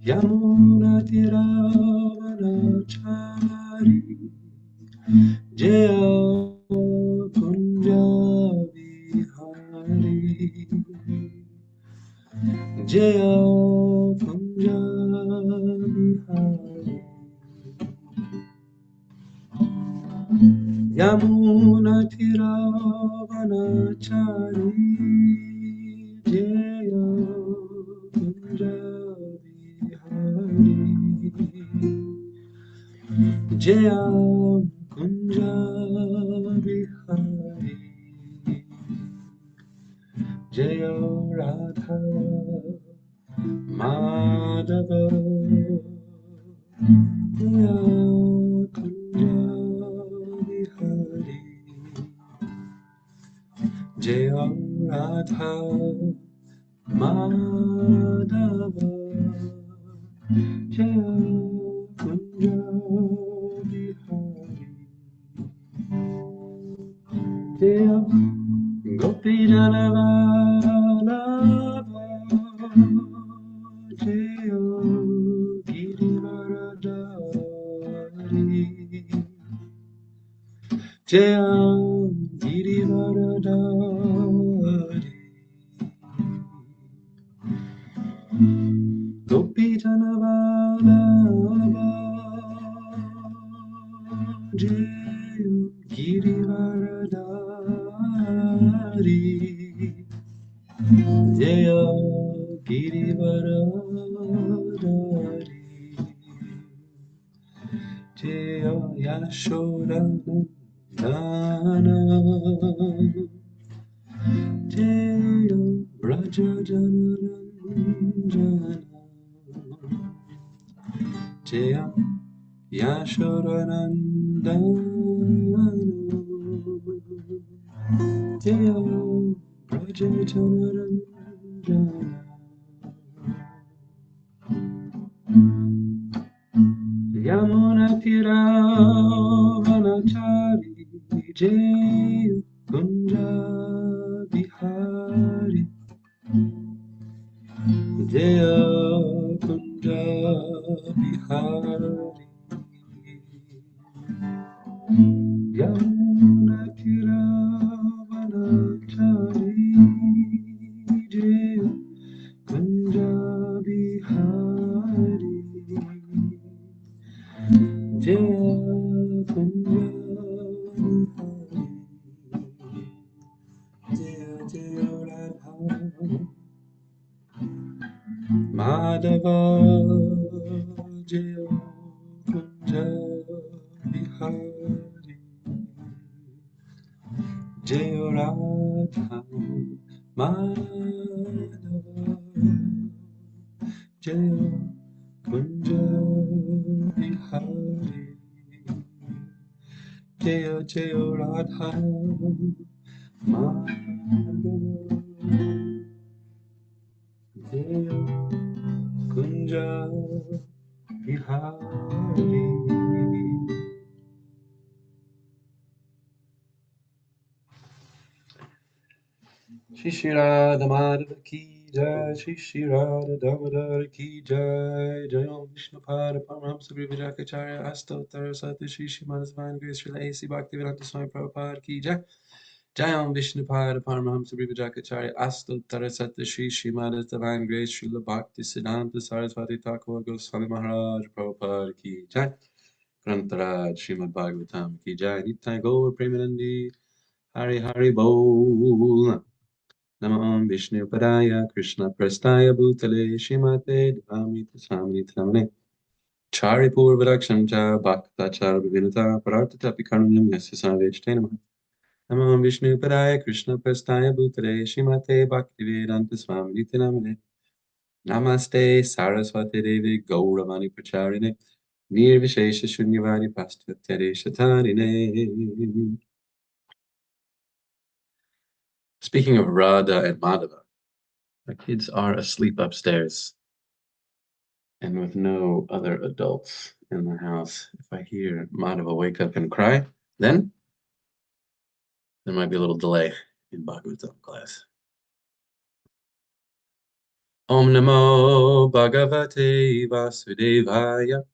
Yamunatiravanachari Jaya Kunja Vihari Jaya Kunja Vihari Yamunatiravanachari Jaya Kunja Vihari Jaya Kunja Vihari Jaya Radha Madhava Jaya Kunja Vihari Jaya Radha Madhava Jaya Kunja Vihari Jaya Gopi Janavalabha Jaya Girivaradari Jaya Girivaradari Gopi Janavalabha Jaya Girivaradari Jaya Girivaradari Jaya Yashodanandana Jaya Braja Janaranjana Jaya Yashodanandana Jaya Braja Janaranjana Yamunatiravanachari Jaya Kunja Vihari Jaya Kunja Vihari Yamunatiravanachari Jaya Kunja Vihari Jaya Kunja Vihari Jaya Jaya Radha Madhava Jaya Kunja Vihari Jaya Radha Madhava Jaya Kunja Vihari Jaya Jaya Radha Madhava Jaya Kunja Vihari Shri Shri Radha Madhava Ki Jai Shri Shri Radha Damodar Ki Jai Jai Om Vishnu Pada Paramahamsa Vijakacharya Astottara Sati Shri Srimad Divine Grace Shri A.C. Bhaktivedanta Swami Prabhupada Ki Jai Jai Om Vishnu Pada Paramahamsa Vijakacharya Astottara Sati Shri Srimad Divine Grace Shri Bhakti Siddhanta Saraswati Thakur Goswami Maharaj Prabhupada Ki Jai Grantaraj Srimad Bhagavatam Ki Jai Nitai Gaur Premanandi Hari Hari Bol Namo Vishnu Padaya Krishna Prastaya Bhutale Shrimate Dhamita Samni Tamane Charipur Vadakshamcha Bhakta Char Vivinata Parartatapi Karunam Yasya Savechte Namaha Namo Vishnu Padaya Krishna Prastaya Bhutale Shrimate Bhaktivedanta Swami Namane Namaste Saraswati Devi Gauravani Pracharine Nirvishesha Shunyavadi Pastyatare Shatarine. Speaking of Radha and Madhava, the kids are asleep upstairs. And with no other adults in the house, if I hear Madhava wake up and cry, then there might be a little delay in Bhagavatam class. Om Namo Bhagavate Vasudevaya.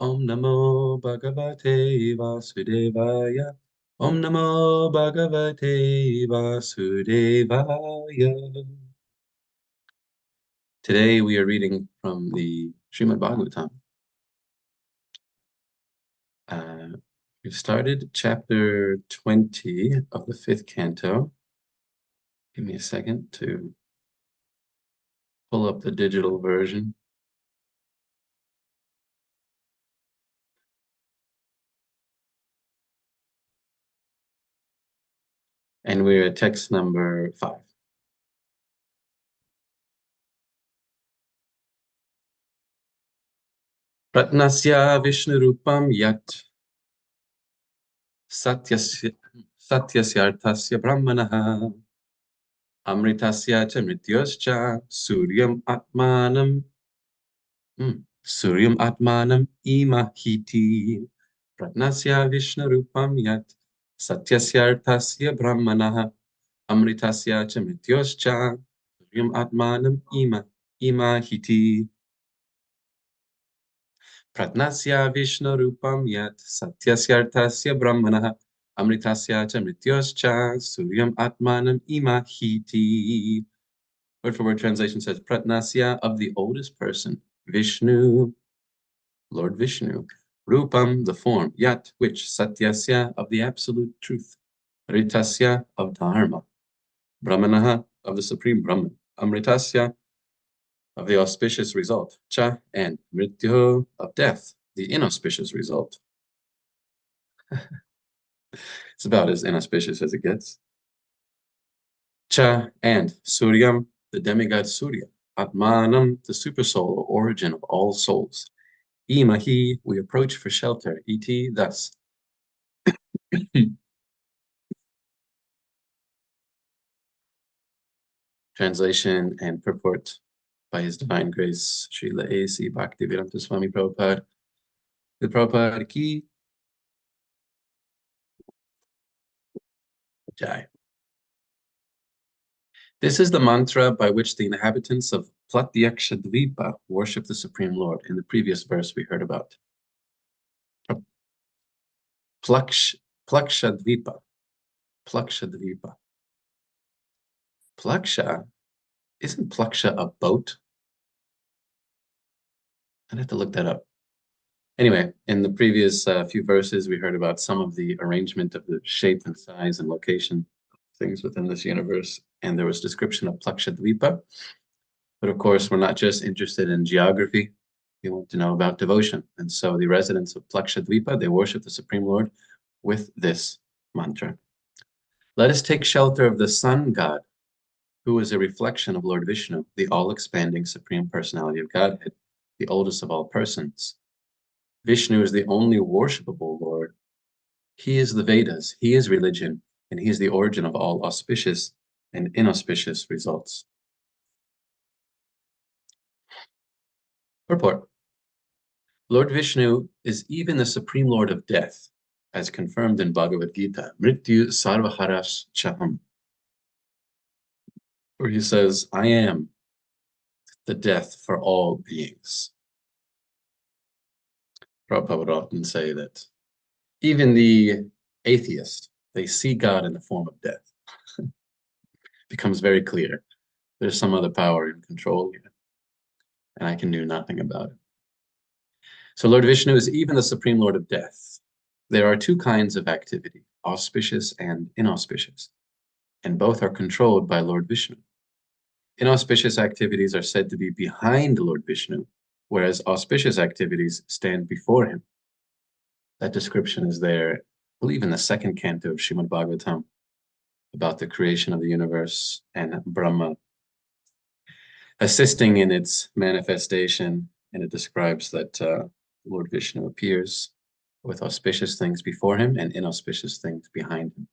Om Namo Bhagavate Vasudevaya. Om Namo Bhagavate Vasudevaya. Today we are reading from the Srimad Bhagavatam. We've started chapter 20 of the 5th canto. Give me a second to pull up the digital version. And we're at text number 5. Pratnasya Vishnurupam Yat Satyasyartasya Brahmanaha Amritasya cha Mrityoscha Suryam Atmanam Imahiti Pratnasya Vishnurupam Yat Satyasyartasya Brahmanaha Amritasya cha Mrityoscha Suryam Atmanam Imahiti Pratnasya Vishnurupam Yat Satyasyartasya Brahmanaha Amritasya cha Mrityoscha Suryam Atmanam Imahiti. Word for word translation says Pratnasya, of the oldest person, Vishnu, Lord Vishnu, Rupam, the form, Yat, which, Satyasya, of the absolute truth, Ritasya, of Dharma, Brahmanaha, of the supreme Brahman, Amritasya, of the auspicious result, Cha, and Mrityu, of death, the inauspicious result. It's about as inauspicious as it gets. Cha, and Suryam, the demigod Surya, Atmanam, the supersoul or origin of all souls. Imahi, we approach for shelter. Iti, thus. Translation and purport by His Divine Grace, Srila A.C. Bhaktivedanta Swami Prabhupada. The Prabhupada ki jai. This is the mantra by which the inhabitants of Platyakshadvipa worship the Supreme Lord. In the previous verse we heard about. Plakshadvipa. Plakshadvipa. Plaksha, isn't Plaksha a boat? I'd have to look that up. Anyway, in the previous few verses, we heard about some of the arrangement of the shape and size and location of things within this universe, and there was description of Plakshadvipa. But of course, we're not just interested in geography. We want to know about devotion. And so the residents of Plakshadvipa, they worship the Supreme Lord with this mantra. Let us take shelter of the sun god, who is a reflection of Lord Vishnu, the all-expanding Supreme Personality of Godhead, the oldest of all persons. Vishnu is the only worshipable Lord. He is the Vedas, he is religion, and he is the origin of all auspicious and inauspicious results. Purport. Lord Vishnu is even the Supreme Lord of Death, as confirmed in Bhagavad Gita, Mrityu Sarvaharas Chaham, where he says, I am the death for all beings. Prabhupada would often say that even the atheist, they see God in the form of death. Becomes very clear. There's some other power in control here, and I can do nothing about it. So Lord Vishnu is even the Supreme Lord of Death. There are two kinds of activity, auspicious and inauspicious, and both are controlled by Lord Vishnu. Inauspicious activities are said to be behind Lord Vishnu, whereas auspicious activities stand before him. That description is there, I believe, in the 2nd canto of Srimad Bhagavatam, about the creation of the universe and Brahma assisting in its manifestation. And it describes that Lord Vishnu appears with auspicious things before him and inauspicious things behind him.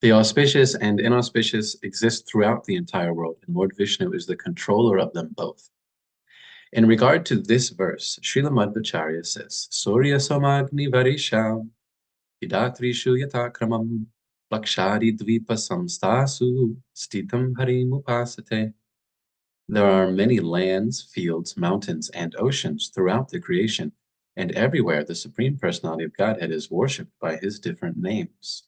The auspicious and inauspicious exist throughout the entire world, and Lord Vishnu is the controller of them both. In regard to this verse, Srila Madhvacharya says, Surya Samagni Varisham Hidatrishu Yatakramam Lakshari Dvipa Samstasu Stitam Harim Upasate. There are many lands, fields, mountains, and oceans throughout the creation, and everywhere the Supreme Personality of Godhead is worshipped by his different names.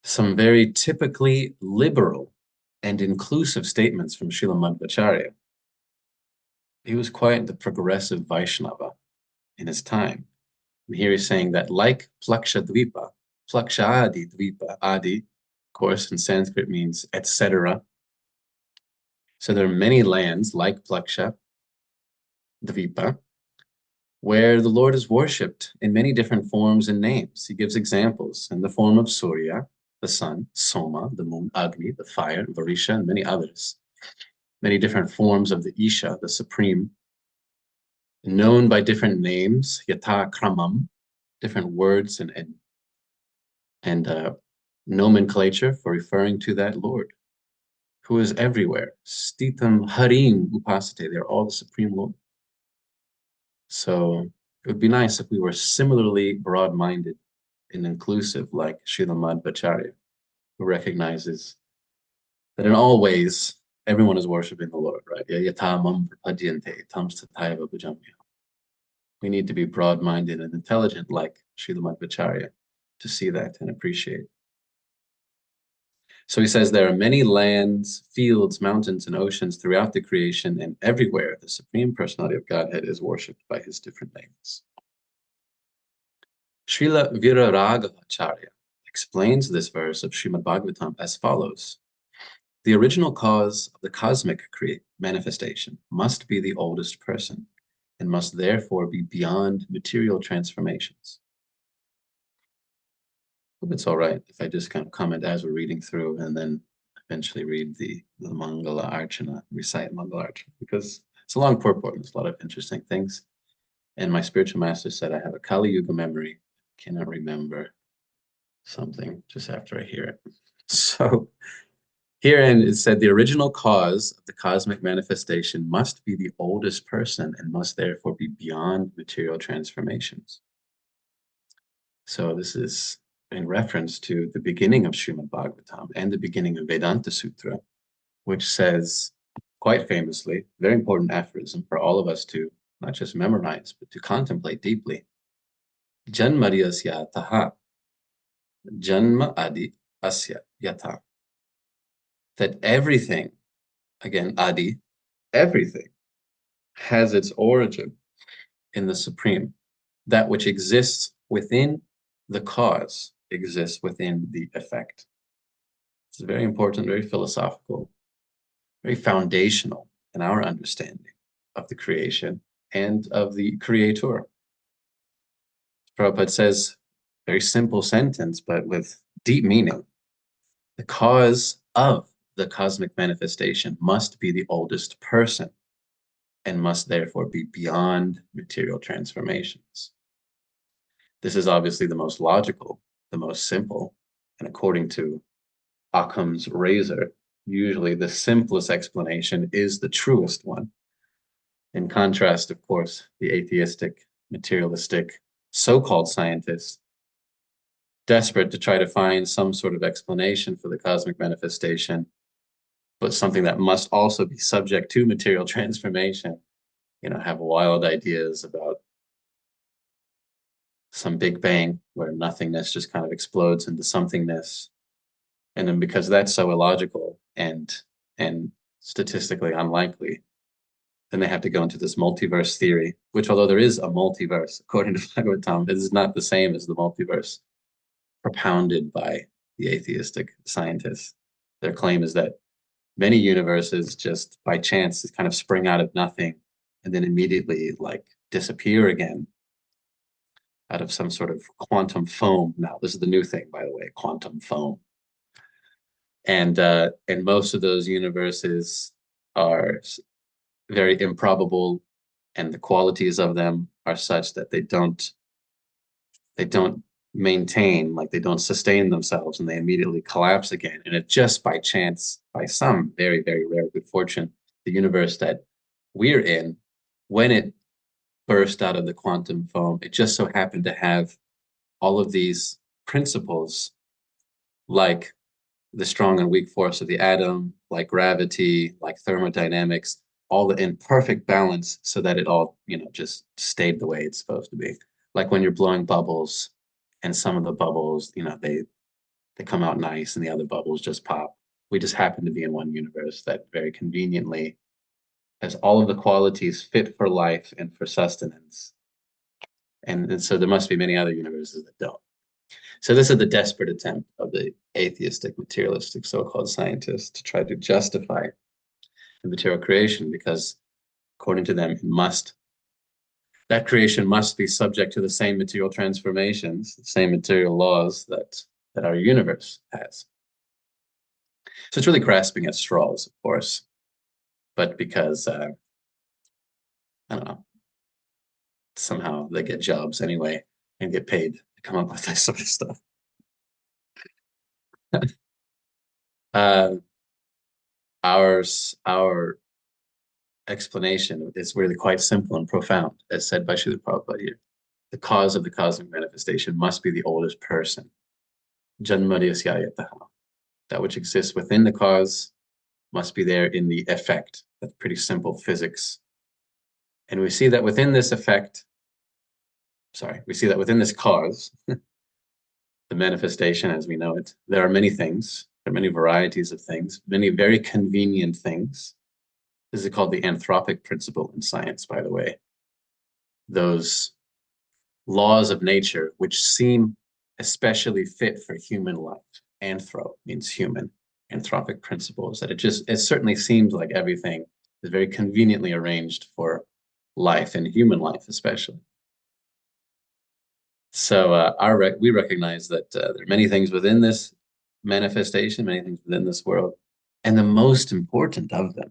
Some very typically liberal and inclusive statements from Srila Madhvacharya. He was quite the progressive Vaishnava in his time. And here he's saying that like Plaksha Dvipa, Plaksha Adi Dvipa, Adi, of course, in Sanskrit means etc. So there are many lands like Plaksha Dvipa where the Lord is worshipped in many different forms and names. He gives examples in the form of Surya, the sun, Soma, the moon, Agni, the fire, Varisha, and many others. Many different forms of the Isha, the supreme, known by different names, yata kramam, different words and nomenclature for referring to that Lord, who is everywhere. Stitam harim upasate, they're all the supreme Lord. So it would be nice if we were similarly broad-minded and inclusive like Srila Madhvacharya, who recognizes that in all ways, everyone is worshiping the Lord, right? Yatamam prapadyante tam stataiva bhajamya. We need to be broad-minded and intelligent like Srila Madhvacharya to see that and appreciate. So he says there are many lands, fields, mountains, and oceans throughout the creation, and everywhere the Supreme Personality of Godhead is worshipped by his different names. Srila Viraragavacharya explains this verse of Srimad Bhagavatam as follows. The original cause of the cosmic manifestation must be the oldest person and must therefore be beyond material transformations. I hope it's all right if I just kind of comment as we're reading through and then eventually read the Mangala Archana, recite Mangala Archana, because it's a long purport and there's a lot of interesting things. And my spiritual master said I have a Kali Yuga memory. I cannot remember something just after I hear it. So herein it said the original cause of the cosmic manifestation must be the oldest person and must therefore be beyond material transformations. So this is in reference to the beginning of Srimad Bhagavatam and the beginning of Vedanta Sutra, which says quite famously, very important aphorism for all of us to not just memorize, but to contemplate deeply. Janmadi asya taha, janma adi asya yata. That everything, again, adi, everything has its origin in the Supreme. That which exists within the cause exists within the effect. It's very important, very philosophical, very foundational in our understanding of the creation and of the creator. Prabhupada says, very simple sentence, but with deep meaning. The cause of the cosmic manifestation must be the oldest person and must therefore be beyond material transformations. This is obviously the most logical, the most simple, and according to Occam's razor, usually the simplest explanation is the truest one. In contrast, of course, the atheistic, materialistic, so-called scientists, desperate to try to find some sort of explanation for the cosmic manifestation, but something that must also be subject to material transformation, have wild ideas about some big bang where nothingness just kind of explodes into somethingness. And then because that's so illogical and statistically unlikely, then they have to go into this multiverse theory, which although there is a multiverse, according to Bhagavatam, it is not the same as the multiverse propounded by the atheistic scientists. Their claim is that many universes just by chance kind of spring out of nothing and then immediately like disappear again out of some sort of quantum foam. Now, this is the new thing, by the way, quantum foam. And most of those universes are very improbable, and the qualities of them are such that they don't maintain, like they don't sustain themselves, and they immediately collapse again. And it just by chance, by some very, very rare good fortune, the universe that we're in, when it burst out of the quantum foam, it just so happened to have all of these principles like the strong and weak force of the atom, like gravity, like thermodynamics, all in perfect balance so that it all, just stayed the way it's supposed to be. Like when you're blowing bubbles and some of the bubbles, they come out nice and the other bubbles just pop. We just happen to be in one universe that very conveniently has all of the qualities fit for life and for sustenance. And so there must be many other universes that don't. So this is the desperate attempt of the atheistic, materialistic so-called scientists to try to justify the material creation because according to them, that creation must be subject to the same material transformations, the same material laws that our universe has. So it's really grasping at straws, of course, but because I don't know, somehow they get jobs anyway and get paid to come up with this sort of stuff. uh, our explanation is really quite simple and profound, as said by Srila Prabhupada here. The cause of the cosmic manifestation must be the oldest person. Janmadhyasya. That which exists within the cause must be there in the effect. That's pretty simple physics. And we see that within this within this cause, the manifestation as we know it, there are many things, there are many varieties of things, many very convenient things. This is called the anthropic principle in science, by the way. Those laws of nature which seem especially fit for human life. Anthro means human. Anthropic principles that it certainly seems like everything is very conveniently arranged for life and human life especially. So we recognize that there are many things within this manifestation, many things within this world, and the most important of them,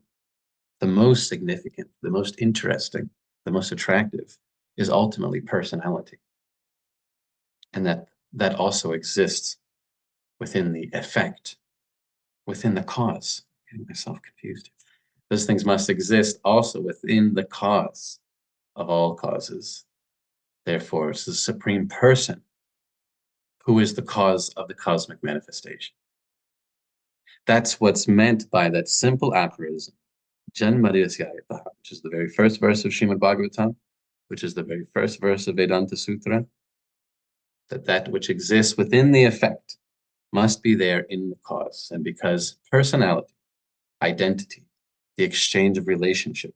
the most significant, the most interesting, the most attractive is ultimately personality. And that also exists within the effect, within the cause. I'm getting myself confused. Those things must exist also within the cause of all causes. Therefore, it's the supreme person who is the cause of the cosmic manifestation. That's what's meant by that simple aphorism, Janmadhyasya, which is the very first verse of Srimad Bhagavatam, which is the very first verse of Vedanta Sutra, that which exists within the effect must be there in the cause. And because personality, identity, the exchange of relationship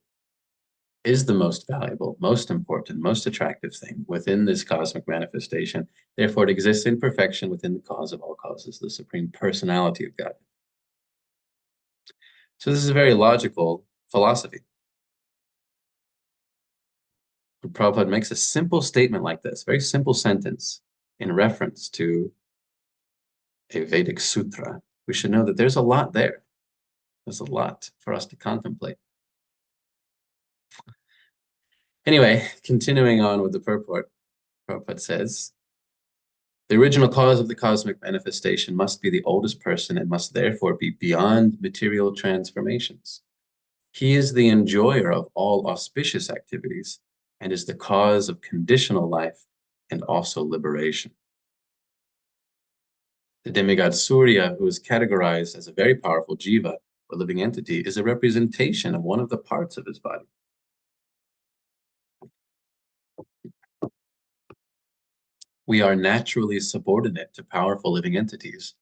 is the most valuable, most important, most attractive thing within this cosmic manifestation, therefore it exists in perfection within the cause of all causes, the supreme personality of God. So this is a very logical philosophy. Prabhupada makes a simple statement like this, very simple sentence in reference to a Vedic sutra. We should know that there's a lot there. There's a lot for us to contemplate. Anyway, continuing on with the purport, Prabhupada says, the original cause of the cosmic manifestation must be the oldest person and must therefore be beyond material transformations. He is the enjoyer of all auspicious activities and is the cause of conditional life and also liberation. The demigod Surya, who is categorized as a very powerful jiva, or living entity, is a representation of one of the parts of his body. We are naturally subordinate to powerful living entities,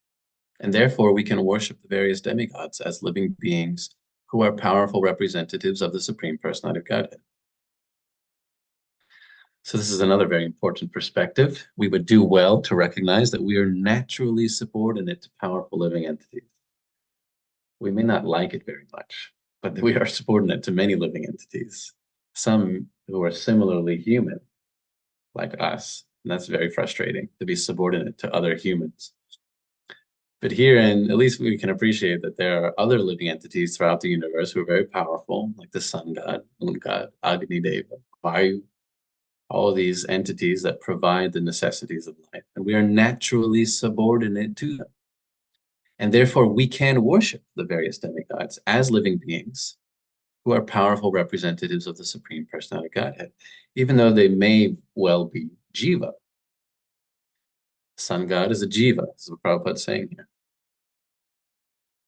and therefore we can worship the various demigods as living beings who are powerful representatives of the Supreme Personality of Godhead. So this is another very important perspective. We would do well to recognize that we are naturally subordinate to powerful living entities. We may not like it very much, but we are subordinate to many living entities, some who are similarly human, like us. And that's very frustrating to be subordinate to other humans. But herein, at least we can appreciate that there are other living entities throughout the universe who are very powerful, like the sun god, moon god, Agni Deva, Vayu, all of these entities that provide the necessities of life. And we are naturally subordinate to them. And therefore, we can worship the various demigods as living beings who are powerful representatives of the Supreme Personality of Godhead, even though they may well be jiva. Sun god is a jiva, this is what Prabhupada is saying here.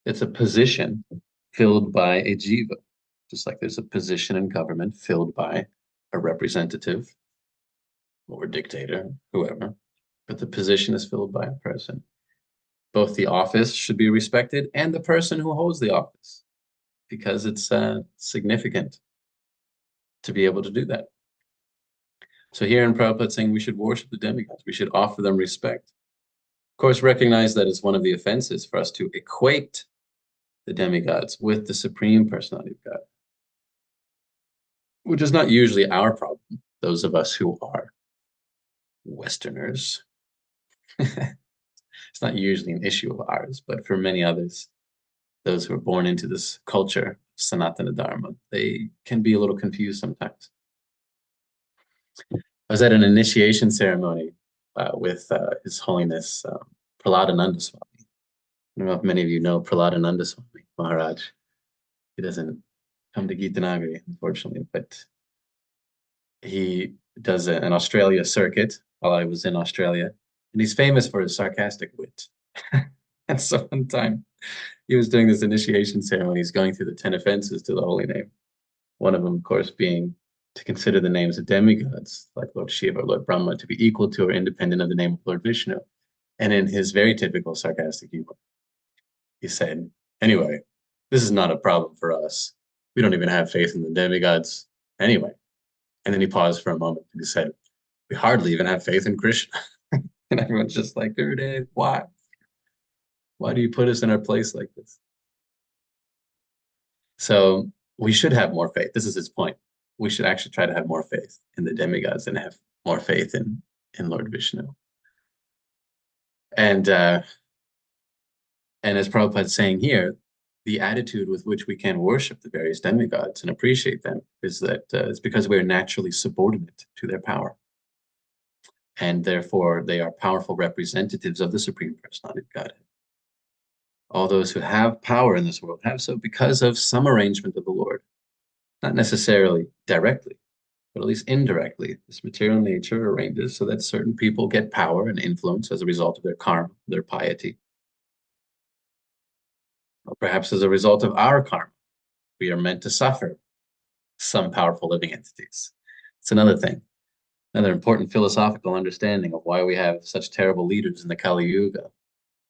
It's a position filled by a jiva, just like there's a position in government filled by a representative or dictator, whoever, but the position is filled by a person. Both the office should be respected and the person who holds the office, because it's significant to be able to do that. So here in Prabhupada saying we should worship the demigods, we should offer them respect. Of course, recognize that it's one of the offenses for us to equate the demigods with the Supreme Personality of God, which is not usually our problem, those of us who are Westerners. It's not usually an issue of ours, but for many others, those who are born into this culture, Sanatana Dharma, they can be a little confused sometimes. I was at an initiation ceremony with His Holiness Prahladananda Swami. I don't know if many of you know Prahladananda Swami Maharaj. He doesn't come to Gita Nagari, unfortunately, but he does an Australia circuit while I was in Australia, and he's famous for his sarcastic wit. And so one time he was doing this initiation ceremony, he's going through the 10 offenses to the holy name. One of them, of course, being to consider the names of demigods, like Lord Shiva or Lord Brahma, to be equal to or independent of the name of Lord Vishnu. And in his very typical sarcastic humor, he said, anyway, this is not a problem for us. We don't even have faith in the demigods anyway. And then he paused for a moment and he said, we hardly even have faith in Krishna. And everyone's just like, Gurudev, why? Why do you put us in our place like this? So we should have more faith. This is his point. We should actually try to have more faith in the demigods and have more faith in Lord Vishnu. And as Prabhupada is saying here, the attitude with which we can worship the various demigods and appreciate them is that it's because we're naturally subordinate to their power. And therefore, they are powerful representatives of the Supreme Personality of Godhead. All those who have power in this world have so because of some arrangement of the Lord, not necessarily directly, but at least indirectly. This material nature arranges so that certain people get power and influence as a result of their karma, their piety. Or perhaps as a result of our karma, we are meant to suffer some powerful living entities. It's another thing, another important philosophical understanding of why we have such terrible leaders in the Kali Yuga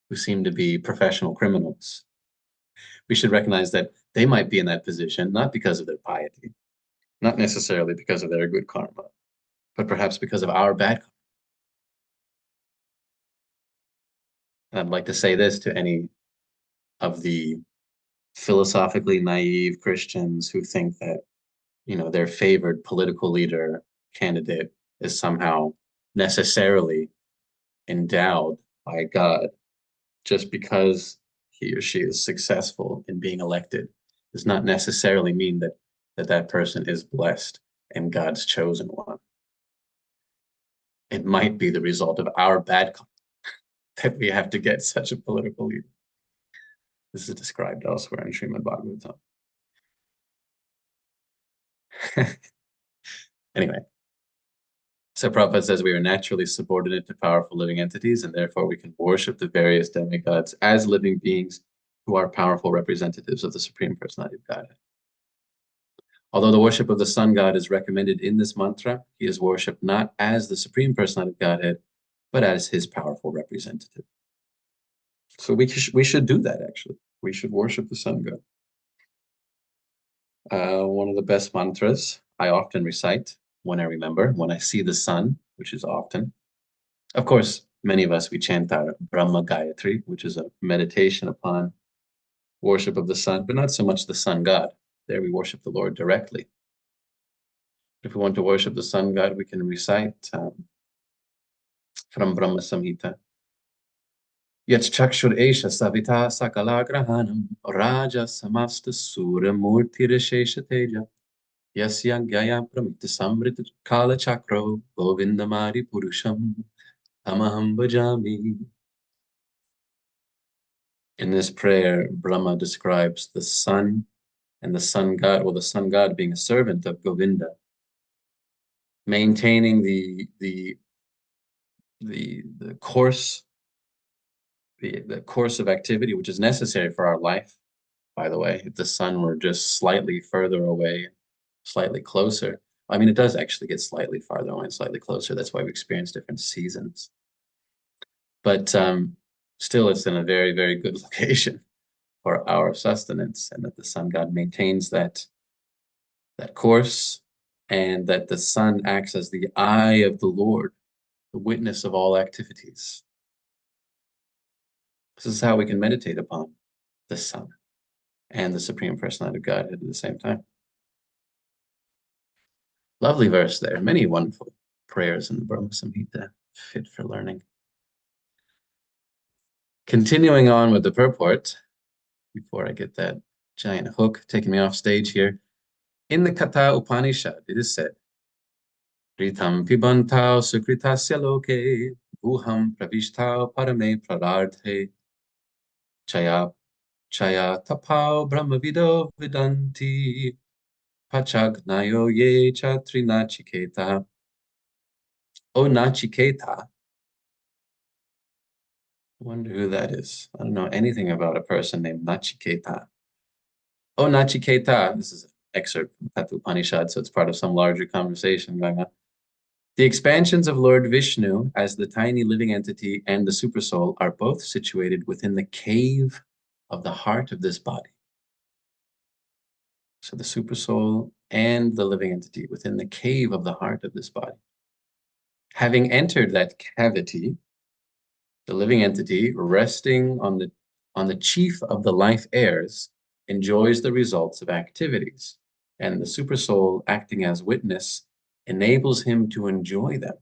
who seem to be professional criminals. We should recognize that they might be in that position not because of their piety, not necessarily because of their good karma, but perhaps because of our bad karma. And I'd like to say this to any of the philosophically naive Christians who think that, their favored political leader candidate is somehow necessarily endowed by God just because he or she is successful in being elected does not necessarily mean that person is blessed and God's chosen one. It might be the result of our bad karma that we have to get such a political leader. This is described elsewhere in Srimad Bhagavatam. Anyway, so Prabhupada says we are naturally subordinate to powerful living entities, and therefore we can worship the various demigods as living beings who are powerful representatives of the Supreme Personality of Godhead. Although the worship of the sun god is recommended in this mantra, he is worshipped not as the Supreme Personality of Godhead, but as his powerful representative. So we should do that, actually. We should worship the sun god. One of the best mantras I often recite when I remember, when I see the sun, which is often. Of course, many of us, we chant our Brahma Gayatri, which is a meditation upon worship of the sun, but not so much the sun god. There we worship the Lord directly. If we want to worship the sun god, we can recite from Brahma Samhita. Yach chakshur esha savita sakalagrahanam raja samasta sura murti reshesha teja yasya gaya pramita samrita kala chakro govindamari purusham amaham bhajami. In this prayer, Brahma describes the sun and the sun god, well, the sun god being a servant of Govinda, maintaining the course, the course of activity which is necessary for our life, by the way. If the sun were just slightly further away, slightly closer, I mean, it does actually get slightly farther away and slightly closer. That's why we experience different seasons. But still, it's in a very, very good location for our sustenance, and that the sun god maintains that course, and that the sun acts as the eye of the Lord, the witness of all activities. This is how we can meditate upon the sun and the Supreme Personality of Godhead at the same time. Lovely verse there. Many wonderful prayers in the Brahma Samhita, fit for learning. Continuing on with the purport, before I get that giant hook taking me off stage here, in the Katha Upanishad, it is said, Ritam pibantao sukritasya loke, guham pravishtao parame prararthe, chaya tapao brahmavido vidanti, pachagnayo ye chatri nachiketa. Oh, Nachiketa. I wonder who that is. I don't know anything about a person named Nachiketa. Oh, Nachiketa. This is an excerpt from Katha Upanishad, so it's part of some larger conversation going on. The expansions of Lord Vishnu as the tiny living entity and the supersoul are both situated within the cave of the heart of this body. So the supersoul and the living entity within the cave of the heart of this body. Having entered that cavity, the living entity, resting on the chief of the life airs, enjoys the results of activities, and the supersoul, acting as witness, enables him to enjoy them.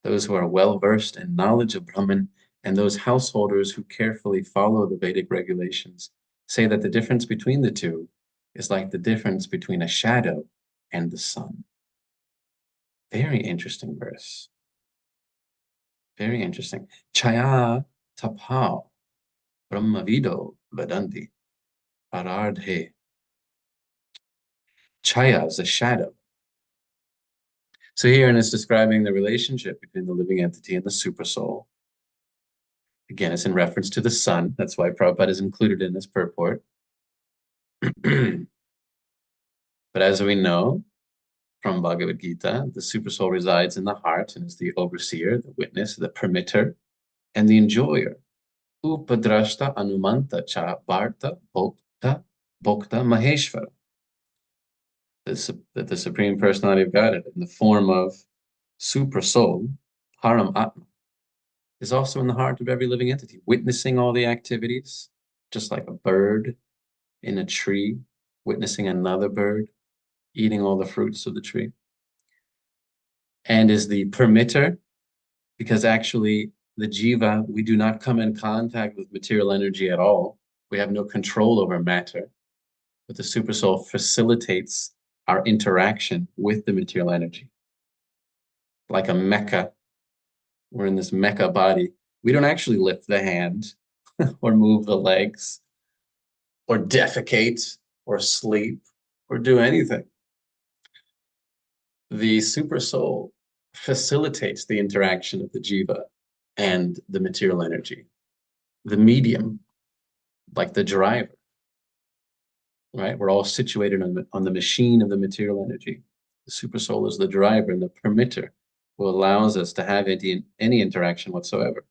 Those who are well versed in knowledge of Brahman and those householders who carefully follow the Vedic regulations say that the difference between the two is like the difference between a shadow and the sun. Very interesting verse. Very interesting. Chaya tapao brahmavido vadanti arardhe. Chaya is a shadow. So here it's describing the relationship between the living entity and the supersoul. Again, it's in reference to the sun. That's why Prabhupada is included in this purport. But as we know from Bhagavad Gita, the supersoul resides in the heart and is the overseer, the witness, the permitter, and the enjoyer. Upadrashta anumanta cha bharta bhokta maheshvara. That the Supreme Personality of Godhead, in the form of super soul, Param Atma, is also in the heart of every living entity, witnessing all the activities, just like a bird in a tree, witnessing another bird, eating all the fruits of the tree. And is the permitter, because actually the jiva, we do not come in contact with material energy at all. We have no control over matter, but the supersoul facilitates our interaction with the material energy. Like a mecha, we're in this mecha body. We don't actually lift the hand or move the legs or defecate or sleep or do anything. The super soul facilitates the interaction of the jiva and the material energy. The medium, like the driver, right? We're all situated on the machine of the material energy. The super soul is the driver and the permitter who allows us to have any interaction whatsoever.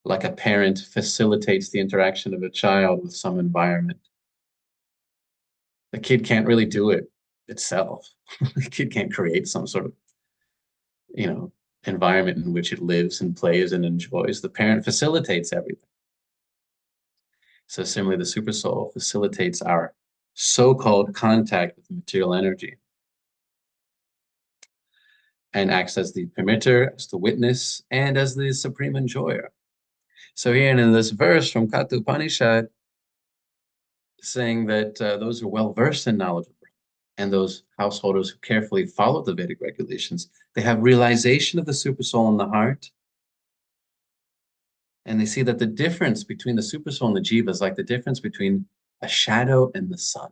Like a parent facilitates the interaction of a child with some environment. The kid can't really do it itself. The kid can't create some sort of, environment in which it lives and plays and enjoys. The parent facilitates everything. So similarly, the super soul facilitates our so-called contact with material energy and acts as the permitter, as the witness, and as the supreme enjoyer. So here in this verse from Katha Upanishad, saying that those who are well-versed in knowledge of Brahma and those householders who carefully follow the Vedic regulations, they have realization of the supersoul in the heart, and they see that the difference between the supersoul and the jiva is like the difference between a shadow and the sun.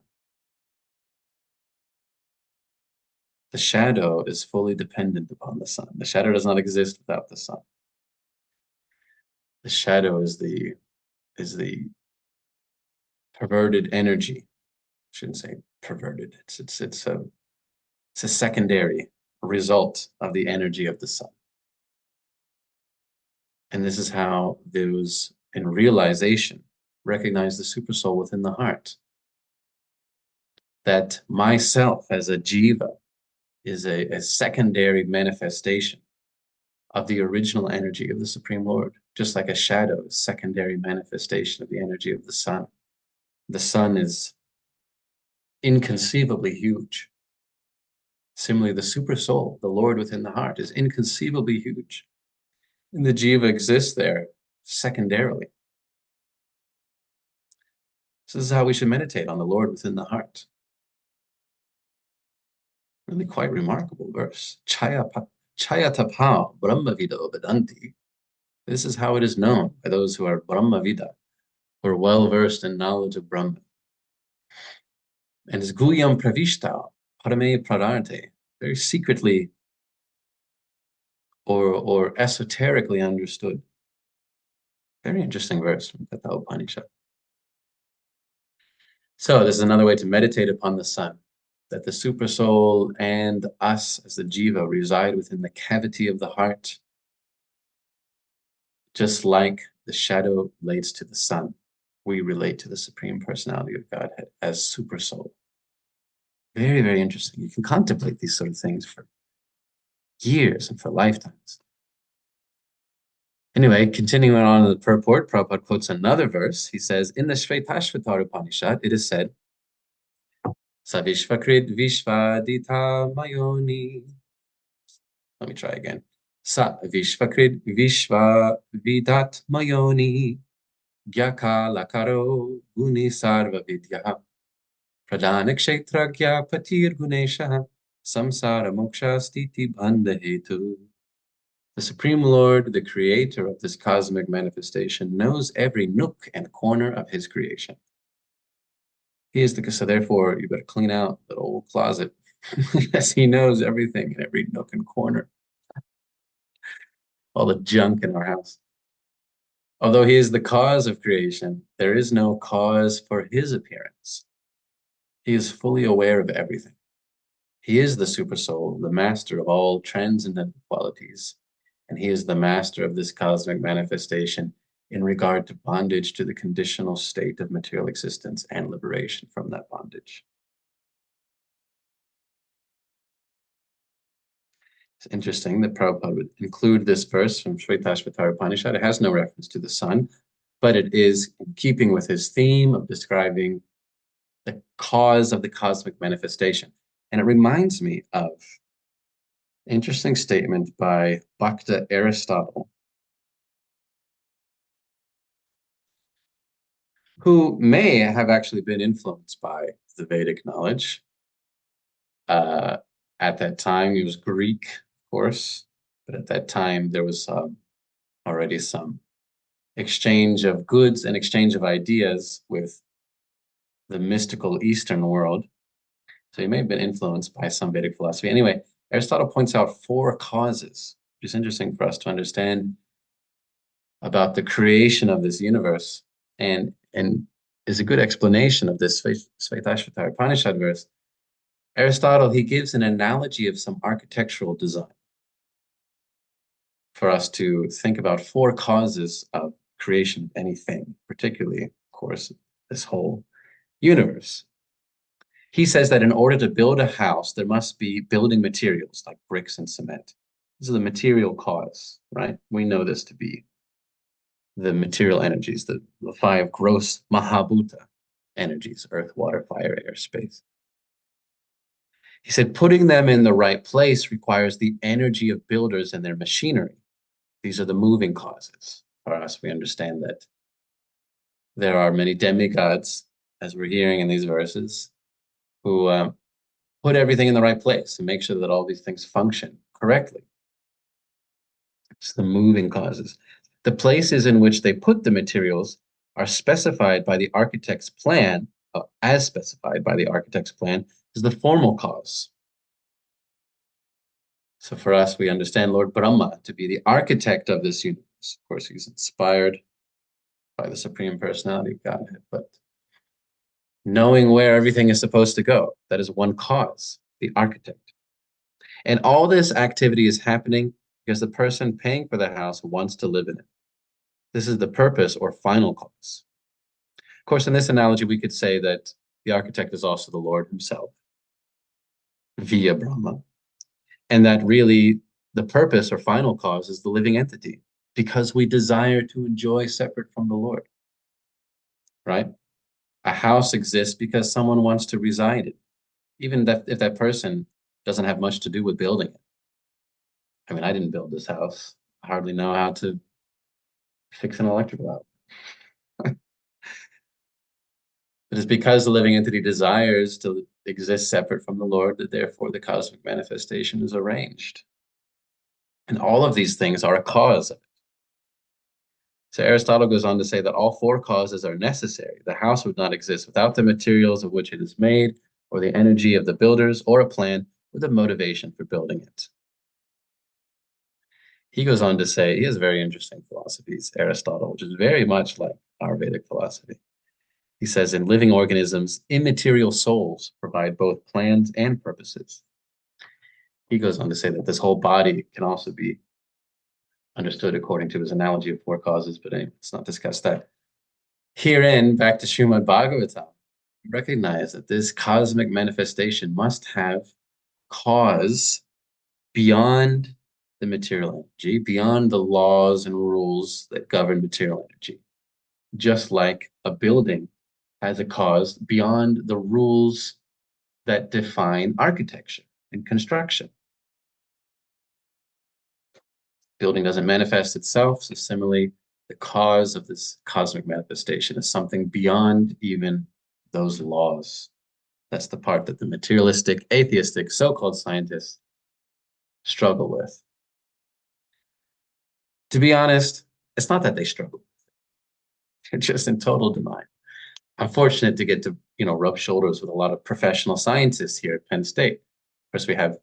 The shadow is fully dependent upon the sun. The shadow does not exist without the sun. The shadow is the perverted energy. I shouldn't say perverted. It's a secondary result of the energy of the sun. And this is how those in realization recognize the supersoul within the heart. That myself as a jiva is a secondary manifestation of the original energy of the Supreme Lord, just like a shadow is secondary manifestation of the energy of the sun. The sun is inconceivably huge. Similarly, the supersoul, the Lord within the heart, is inconceivably huge. And the jiva exists there secondarily. So this is how we should meditate on the Lord within the heart. Really quite remarkable verse. Chayatapao Brahmavida Vedanti. This is how it is known by those who are Brahmavida, who are well versed in knowledge of Brahman. And is Guyam Pravishta Parame Pradarte, very secretly or esoterically understood. Very interesting verse from Katha Upanishad. So this is another way to meditate upon the sun, that the supersoul and us as the jiva reside within the cavity of the heart, just like the shadow relates to the sun. We relate to the Supreme Personality of Godhead as supersoul. Very, very interesting. You can contemplate these sort of things for years and for lifetimes. Anyway, continuing on in the purport, Prabhupada quotes another verse. He says, in the Shvetashvatara Upanishad, it is said, Savishvakrit Vishvadita Mayoni. Let me try again. Sa Vishvakrit Vishvavidat Mayoni Gyaka Lakaro Guni Sarva Vidya Pradana Kshetragya Patir Gunesha Samsara Moksha Stiti Bandha Hetu. The Supreme Lord, the creator of this cosmic manifestation, knows every nook and corner of his creation. He is so therefore you better clean out the old closet because he knows everything in every nook and corner. All the junk in our house. Although he is the cause of creation, there is no cause for his appearance. He is fully aware of everything. He is the supersoul, the master of all transcendental qualities, and he is the master of this cosmic manifestation in regard to bondage to the conditional state of material existence and liberation from that bondage. It's interesting that Prabhupada would include this verse from Shvetashvatara Upanishad. It has no reference to the sun, but it is in keeping with his theme of describing the cause of the cosmic manifestation. And it reminds me of an interesting statement by Bhakta Aristotle, who may have actually been influenced by the Vedic knowledge. At that time, he was Greek, of course, but at that time there was already some exchange of goods and exchange of ideas with the mystical Eastern world. So he may have been influenced by some Vedic philosophy. Anyway, Aristotle points out 4 causes, which is interesting for us to understand about the creation of this universe, and is a good explanation of this Shvetashvatara Upanishad verse. Aristotle, he gives an analogy of some architectural design for us to think about 4 causes of creation of anything, particularly, of course, this whole universe. He says that in order to build a house, there must be building materials like bricks and cement. This is the material cause, right? We know this to be the material energies, the 5 gross Mahabhuta energies, earth, water, fire, air, space. He said, putting them in the right place requires the energy of builders and their machinery. These are the moving causes. For us, we understand that there are many demigods, as we're hearing in these verses, who put everything in the right place and make sure that all these things function correctly. It's the moving causes. The places in which they put the materials are specified by the architect's plan, as specified by the architect's plan, is the formal cause. So for us, we understand Lord Brahma to be the architect of this universe. Of course, he's inspired by the Supreme Personality of Godhead, but knowing where everything is supposed to go, that is one cause, the architect. And all this activity is happening because the person paying for the house wants to live in it. This is the purpose or final cause. Of course, in this analogy, we could say that the architect is also the Lord himself via Brahma, and that really the purpose or final cause is the living entity because we desire to enjoy separate from the Lord, right? A house exists because someone wants to reside in it, even if that person doesn't have much to do with building it. I mean, I didn't build this house. I hardly know how to fix an electrical outlet. It is because the living entity desires to exist separate from the Lord that therefore the cosmic manifestation is arranged. And all of these things are a cause of it. So Aristotle goes on to say that all four causes are necessary. The house would not exist without the materials of which it is made, or the energy of the builders, or a plan with a motivation for building it. He goes on to say, he has very interesting philosophies, Aristotle, which is very much like our Vedic philosophy. He says, in living organisms, immaterial souls provide both plans and purposes. He goes on to say that this whole body can also be understood according to his analogy of four causes, but anyway, let's not discuss that. Herein, back to Srimad Bhagavatam, recognize that this cosmic manifestation must have cause beyond the material energy, beyond the laws and rules that govern material energy. Just like a building has a cause beyond the rules that define architecture and construction. Building doesn't manifest itself, so similarly, the cause of this cosmic manifestation is something beyond even those laws. That's the part that the materialistic, atheistic, so-called scientists struggle with. To be honest, it's not that they struggle. They're just in total denial. I'm fortunate to get to, rub shoulders with a lot of professional scientists here at Penn State. Of course, we have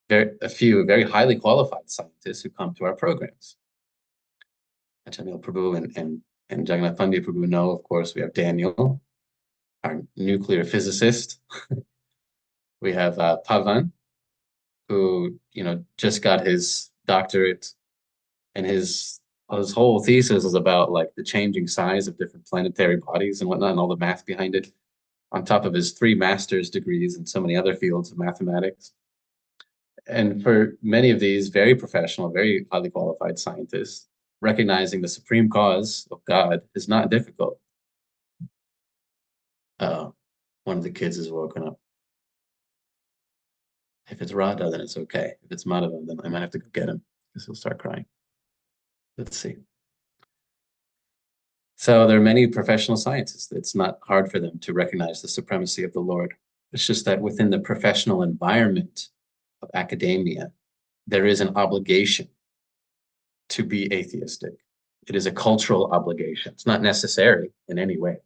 a few very highly qualified scientists who come to our programs. Achanil Prabhu and Jagannath Pandya Prabhu know, of course, we have Daniel, our nuclear physicist. We have Pavan, who, just got his doctorate, and his whole thesis is about like the changing size of different planetary bodies and whatnot, and all the math behind it, on top of his 3 master's degrees in so many other fields of mathematics. And for many of these very professional, very highly qualified scientists, recognizing the supreme cause of God is not difficult. One of the kids is woken up. If it's Radha, then it's okay. If it's Madhava, then I might have to go get him because he'll start crying. Let's see. So there are many professional scientists. It's not hard for them to recognize the supremacy of the Lord. It's just that within the professional environment of academia, there is an obligation to be atheistic. It is a cultural obligation. It's not necessary in any way.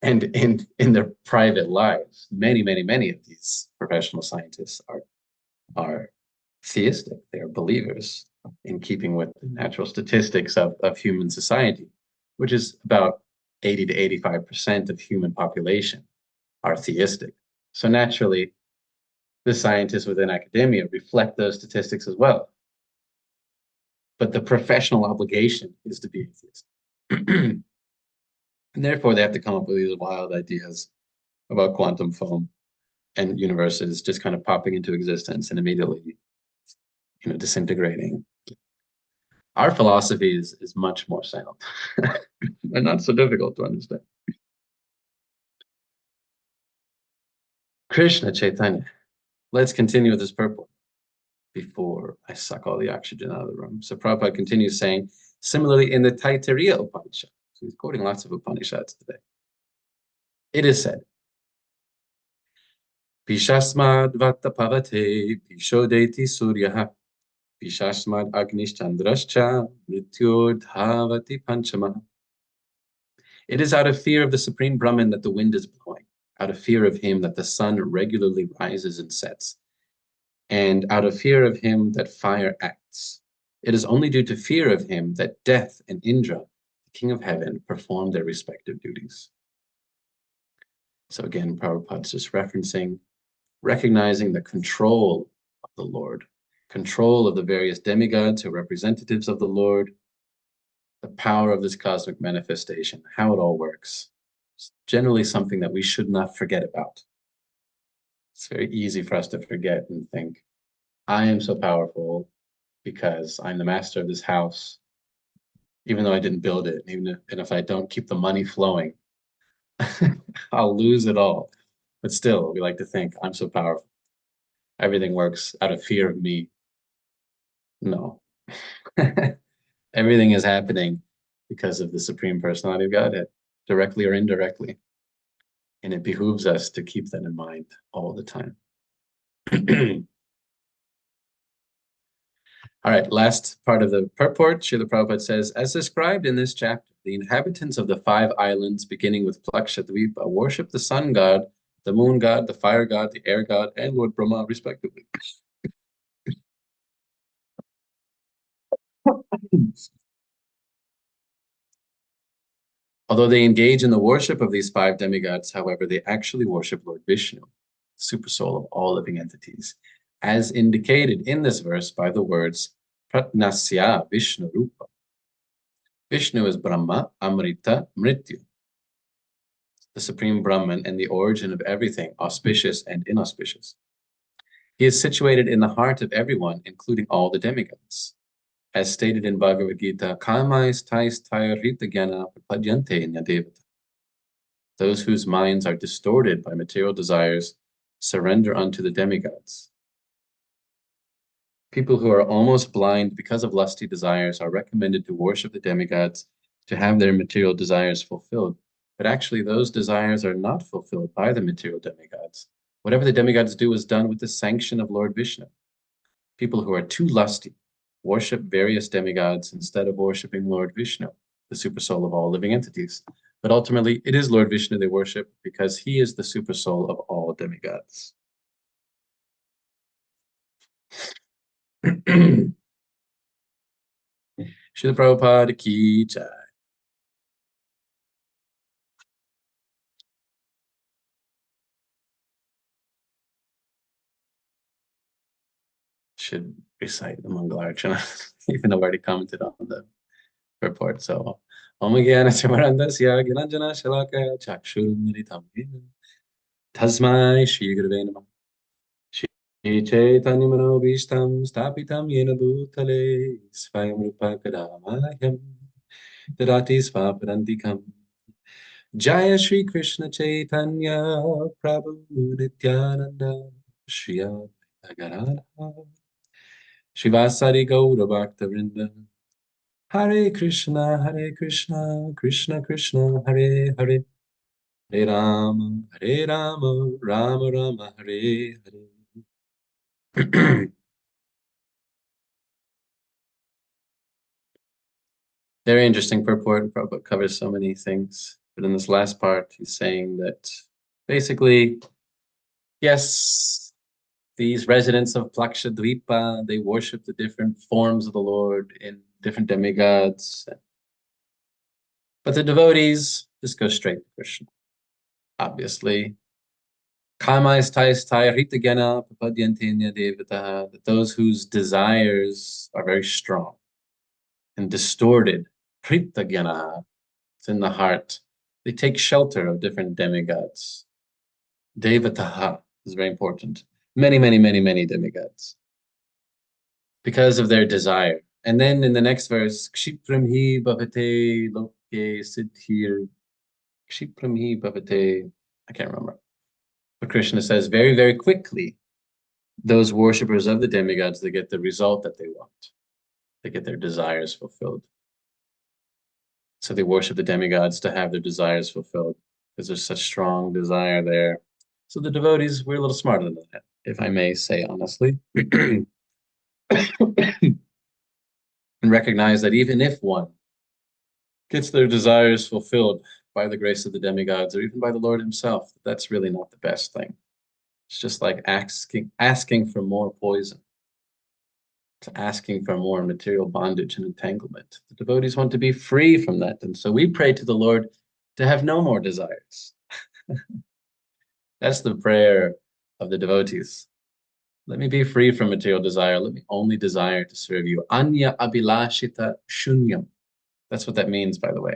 And in their private lives, many of these professional scientists are theistic. They are believers in keeping with the natural statistics of human society, which is about 80 to 85% of human population are theistic. So naturally, the scientists within academia reflect those statistics as well. But the professional obligation is to be atheist. And therefore, they have to come up with these wild ideas about quantum foam and universes just kind of popping into existence and immediately, disintegrating. Our philosophy is much more sound and not so difficult to understand. Krishna Chaitanya. Let's continue with this purport before I suck all the oxygen out of the room. So Prabhupada continues saying, similarly in the Taittiriya Upanishad, so he's quoting lots of Upanishads today, it is said, Pishasmad Vatapavate Pishodeti Suryaha Pishasmad Agnishchandrascha Mrityurdhavati Panchama. It is out of fear of the Supreme Brahman that the wind is blowing, out of fear of him that the sun regularly rises and sets, and out of fear of him that fire acts. It is only due to fear of him that death and Indra, the king of heaven, perform their respective duties. So again, Prabhupada's just recognizing the control of the Lord, control of the various demigods who are representatives of the Lord, the power of this cosmic manifestation, how it all works. It's generally something that we should not forget about. It's very easy for us to forget and think, I am so powerful because I'm the master of this house, even though I didn't build it, and if I don't keep the money flowing, I'll lose it all. But still, we like to think, I'm so powerful. Everything works out of fear of me. No. Everything is happening because of the Supreme Personality of Godhead, directly or indirectly. And it behooves us to keep that in mind all the time. All right, last part of the purport, Srila Prabhupada says, as described in this chapter, the inhabitants of the 5 islands, beginning with Plakshadvipa, worship the sun god, the moon god, the fire god, the air god, and Lord Brahma, respectively. Although they engage in the worship of these 5 demigods, however, they actually worship Lord Vishnu, supersoul of all living entities, as indicated in this verse by the words Pratnasya Vishnu Rupa. Vishnu is Brahma, Amrita, Mrityu, the supreme Brahman and the origin of everything, auspicious and inauspicious. He is situated in the heart of everyone, including all the demigods. As stated in Bhagavad Gita, Kamais tais tayarita jnana prapadyante nyadevata. Those whose minds are distorted by material desires surrender unto the demigods. People who are almost blind because of lusty desires are recommended to worship the demigods to have their material desires fulfilled. But actually, those desires are not fulfilled by the material demigods. Whatever the demigods do is done with the sanction of Lord Vishnu. People who are too lusty worship various demigods instead of worshiping Lord Vishnu, the supersoul of all living entities. But ultimately, it is Lord Vishnu they worship because he is the supersoul of all demigods. Srila Prabhupada ki jai. Should recite the Mangalarchana, even though I already commented on the report. So, Om Gyana Chamarandasya Gilanjana Shalaka Chakshurmiritam Tasmai Shri Gurave Namah Shri Chaitanya Manobishtam Stapitam Yena Bhutale Svayam Rupa Kadamayam Dadati Svapadantikam Jaya Shri Krishna Chaitanya Prabhu Nityananda Shri Advaita Shivasari Gaura Bhakta Vrinda Hare Krishna, Krishna Krishna, Hare Hare, Hare Rama, Rama Rama, Hare Hare. Very interesting purport. Prabhupada covers so many things. But in this last part, he's saying that basically, yes, these residents of Plakshadvipa, they worship the different forms of the Lord in different demigods. But the devotees just go straight to Krishna. Obviously, Kamais tais tai hritagana prapadyantenya devataha, that those whose desires are very strong and distorted, hritagana, it's in the heart, they take shelter of different demigods. Devataha is very important. Many, many, many, many demigods. Because of their desire. And then in the next verse, Kshipramhi bhavate loke siddhir. Kshipramhi bhavate, I can't remember. But Krishna says very, very quickly, those worshippers of the demigods, they get the result that they want. They get their desires fulfilled. So they worship the demigods to have their desires fulfilled because there's such strong desire there. So the devotees, we're a little smarter than that, if I may say honestly. And recognize that even if one gets their desires fulfilled by the grace of the demigods or even by the Lord himself, that's really not the best thing. It's just like asking for more poison. It's asking for more material bondage and entanglement. The devotees want to be free from that. And so we pray to the Lord to have no more desires. That's the prayer of the devotees. Let me be free from material desire. Let me only desire to serve you. Anya abhilashita shunyam. That's what that means, by the way.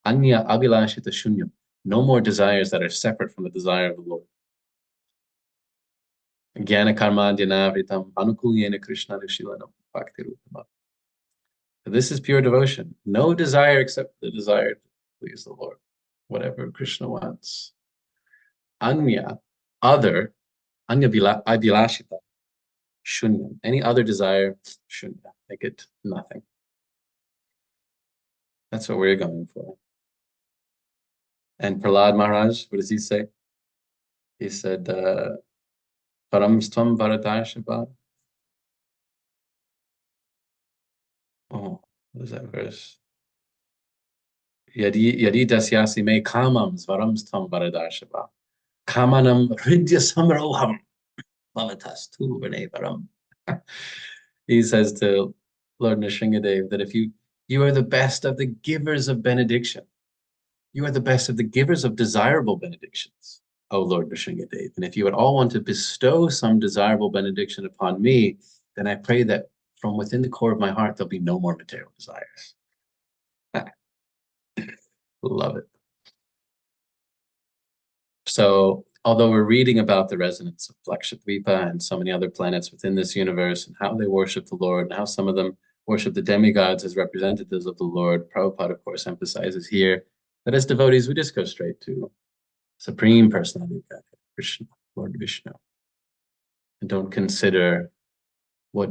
Anya abhilashita shunyam. No more desires that are separate from the desire of the Lord. Jnana karma dhyana anukulyena krishna nishilanam bhakti rupama. This is pure devotion. No desire except the desire to please the Lord, whatever Krishna wants. Anya, other, anya abhilashita, shunya. Any other desire, shunya. Make it nothing. That's what we're going for. And Prahlad Maharaj, what does he say? He said, Paramstvam Bharatashava. Oh, what is that verse? Yadi dasyasi me kamam svaramstvam Bharatashava. Kamanam hridya samroham bhavatas tu varam. He says to Lord Nrsingadev that if you are the best of the givers of benediction, you are the best of the givers of desirable benedictions, O Lord Nrsingadev. And if you would all want to bestow some desirable benediction upon me, then I pray that from within the core of my heart, there'll be no more material desires. Love it. So, although we're reading about the resonance of Lakshadweepa and so many other planets within this universe and how they worship the Lord and how some of them worship the demigods as representatives of the Lord, Prabhupada, of course, emphasizes here that as devotees, we just go straight to Supreme Personality of Godhead, Krishna, Lord Vishnu, and don't consider what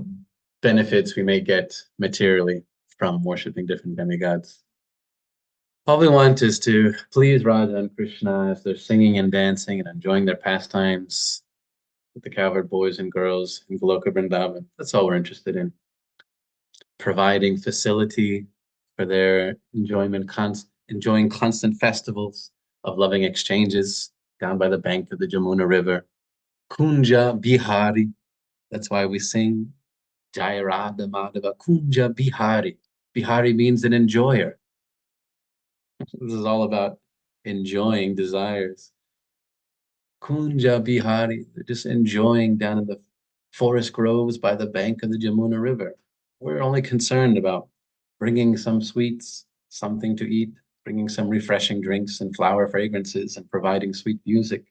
benefits we may get materially from worshiping different demigods. All we want is to please Radha and Krishna as they're singing and dancing and enjoying their pastimes with the cowherd boys and girls in Goloka Vrindavan. That's all we're interested in. Providing facility for their enjoyment, enjoying constant festivals of loving exchanges down by the bank of the Jamuna River. Kunja Bihari. That's why we sing Jaya Radha Madhava Kunja Bihari. Bihari means an enjoyer. This is all about enjoying desires. Kunja Bihari, they're just enjoying down in the forest groves by the bank of the Jamuna River. We're only concerned about bringing some sweets, something to eat, bringing some refreshing drinks and flower fragrances, and providing sweet music,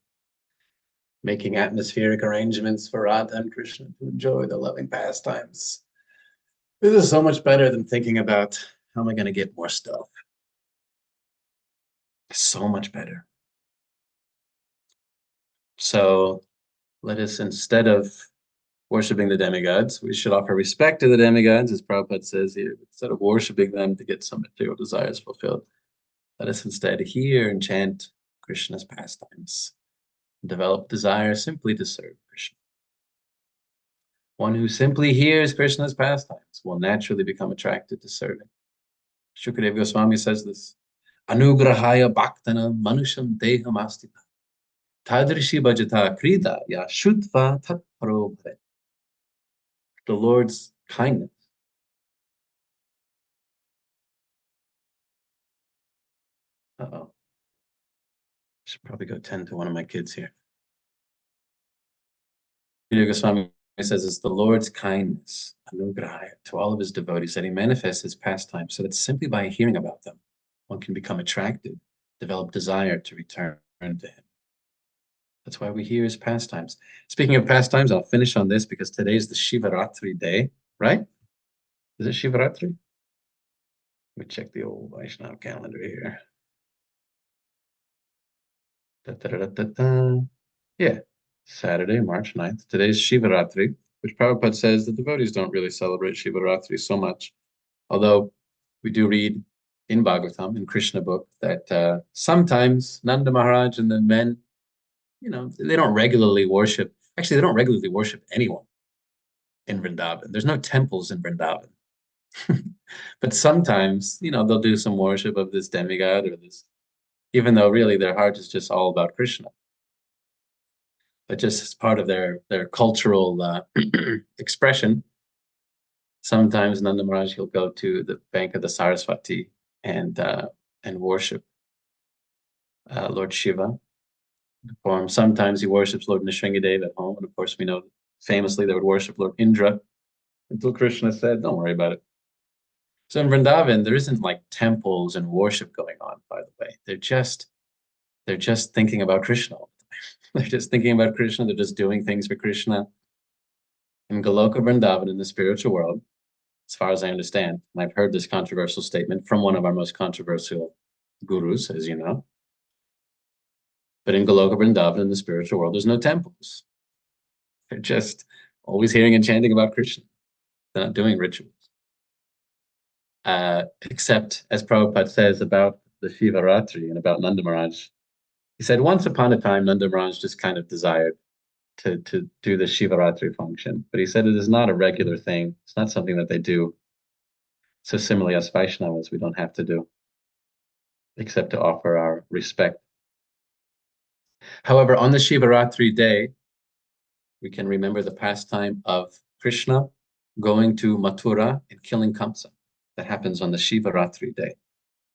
making atmospheric arrangements for Radha and Krishna to enjoy the loving pastimes. This is so much better than thinking about how am I going to get more stuff. So much better. So let us, instead of worshiping the demigods, we should offer respect to the demigods, as Prabhupada says here. Instead of worshiping them to get some material desires fulfilled, let us instead hear and chant Krishna's pastimes, and develop desire simply to serve Krishna. One who simply hears Krishna's pastimes will naturally become attracted to serving. Shukadeva Goswami says this, Anugrahaya bhaktana manusham deham astita. Tadrishi bhajata krida ya shudva tat paro bhare. The Lord's kindness. Uh-oh. Should probably go tend to one of my kids here. Shukadeva Goswami says it's the Lord's kindness, anugrahaya, to all of his devotees, that he manifests his pastimes, so that simply by hearing about them, one can become attracted, develop desire to return to him. That's why we hear his pastimes. Speaking of pastimes, I'll finish on this because today is the Shivaratri day, right? Is it Shivaratri? Let me check the old Vaishnava calendar here. Da, da, da, da, da. Yeah, Saturday, March 9th. Today's Shivaratri, which Prabhupada says the devotees don't really celebrate Shivaratri so much. Although we do read in Bhagavatam, in Krishna book, that sometimes Nanda Maharaj and the men, they don't regularly worship. Actually, they don't regularly worship anyone in Vrindavan. There's no temples in Vrindavan. But sometimes, they'll do some worship of this demigod or this, even though really their heart is just all about Krishna. but just as part of their cultural expression, sometimes Nanda Maharaj will go to the bank of the Saraswati and worship Lord Shiva. Sometimes he worships Lord Nrsingadev at home, and of course we know famously they would worship Lord Indra until Krishna said, "Don't worry about it." So in Vrindavan, there isn't like temples and worship going on. By the way, they're just thinking about Krishna all the time. They're just thinking about Krishna. They're just doing things for Krishna. In Goloka Vrindavan, in the spiritual world, as far as I understand, and I've heard this controversial statement from one of our most controversial gurus, as you know, but in Goloka Vrindavan, in the spiritual world, there's no temples. They're just always hearing and chanting about Krishna. They're not doing rituals. Except, as Prabhupada says about the Shivaratri and about Nanda Maharaj, he said once upon a time, Nanda Maharaj just kind of desired to do the Shivaratri function. But he said it is not a regular thing. It's not something that they do. So similarly, as Vaishnavas, we don't have to do, except to offer our respect. However, on the Shivaratri day, we can remember the pastime of Krishna going to Mathura and killing Kamsa. That happens on the Shivaratri day,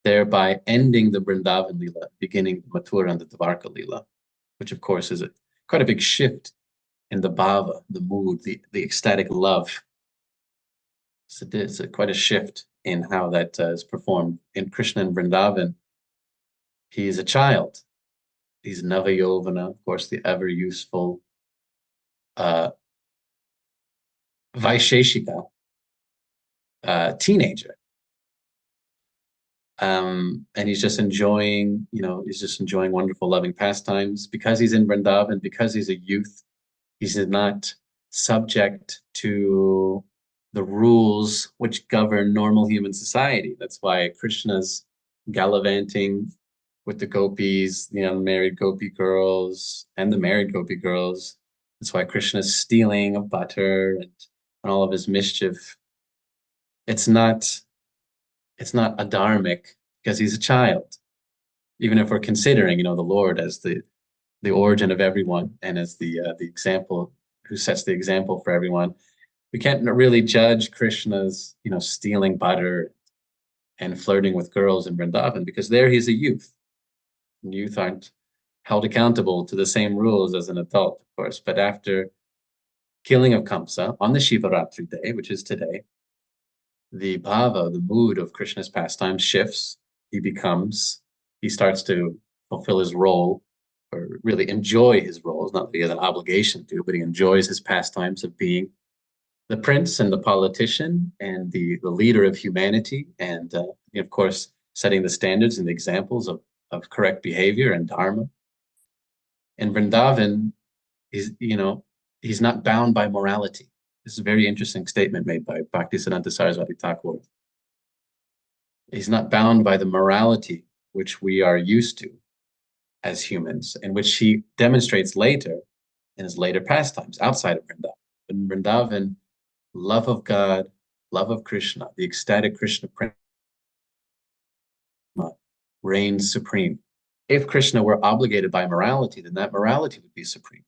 thereby ending the Vrindavan Leela, beginning Mathura and the Dvarka Leela, which of course is quite a big shift in the bhava, the mood, the ecstatic love. So it's quite a shift in how that is performed. In Krishna and Vrindavan, he's a child. He's Navayovana, of course, the ever useful Vaisheshika teenager. And he's just enjoying, wonderful, loving pastimes. Because he's in Vrindavan, because he's a youth, he's not subject to the rules which govern normal human society. That's why Krishna's gallivanting with the gopis, the unmarried gopi girls, and the married gopi girls. That's why Krishna's stealing of butter and all of his mischief. It's not adharmic because he's a child. Even if we're considering, the Lord as the origin of everyone and as the example who sets the example for everyone, we can't really judge Krishna's, stealing butter and flirting with girls in Vrindavan because there he's a youth. And youth aren't held accountable to the same rules as an adult, of course. But after killing of Kamsa on the Shivaratri day, which is today, the bhava, the mood of Krishna's pastime shifts. He starts to fulfill his role or really enjoy his roles. Not that he has an obligation to, but he enjoys his pastimes of being the prince and the politician and the leader of humanity. And of course, setting the standards and the examples of correct behavior and dharma. And Vrindavan he's not bound by morality. This is a very interesting statement made by Bhaktisiddhanta Saraswati Thakur. He's not bound by the morality which we are used to as humans, and which he demonstrates later in his later pastimes outside of Vrindavan. But in Vrindavan, love of God, love of Krishna, the ecstatic Krishna prema reigns supreme. If Krishna were obligated by morality, then that morality would be supreme.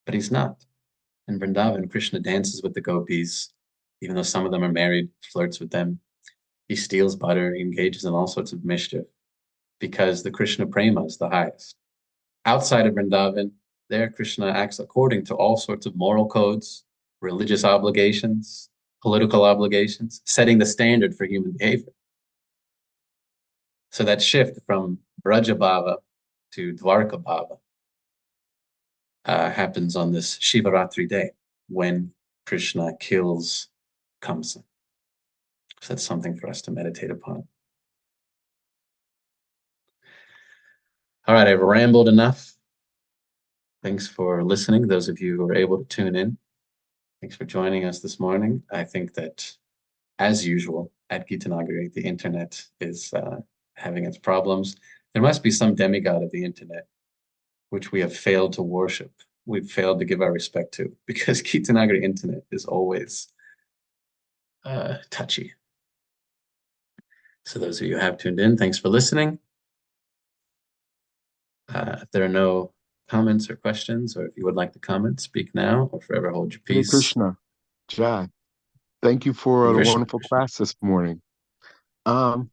But he's not. In Vrindavan, Krishna dances with the gopis, even though some of them are married, flirts with them. He steals butter, he engages in all sorts of mischief because the Krishna prema is the highest. Outside of Vrindavan, there Krishna acts according to all sorts of moral codes, religious obligations, political obligations, setting the standard for human behavior. So that shift from Braja Bhava to Dvarka Bhava happens on this Shivaratri day when Krishna kills Kamsa. So that's something for us to meditate upon. All right, I've rambled enough. Thanks for listening, those of you who were able to tune in. Thanks for joining us this morning. I think that, as usual, at Gita Nagari, the internet is having its problems. There must be some demigod of the internet which we have failed to worship. We've failed to give our respect to, because Gita Nagari internet is always touchy. So those of you who have tuned in, thanks for listening. If there are no comments or questions, or if you would like to comment, speak now or forever hold your Hare peace. Krishna, Jai. Thank you for Hare a Krishna, wonderful class this morning. Um,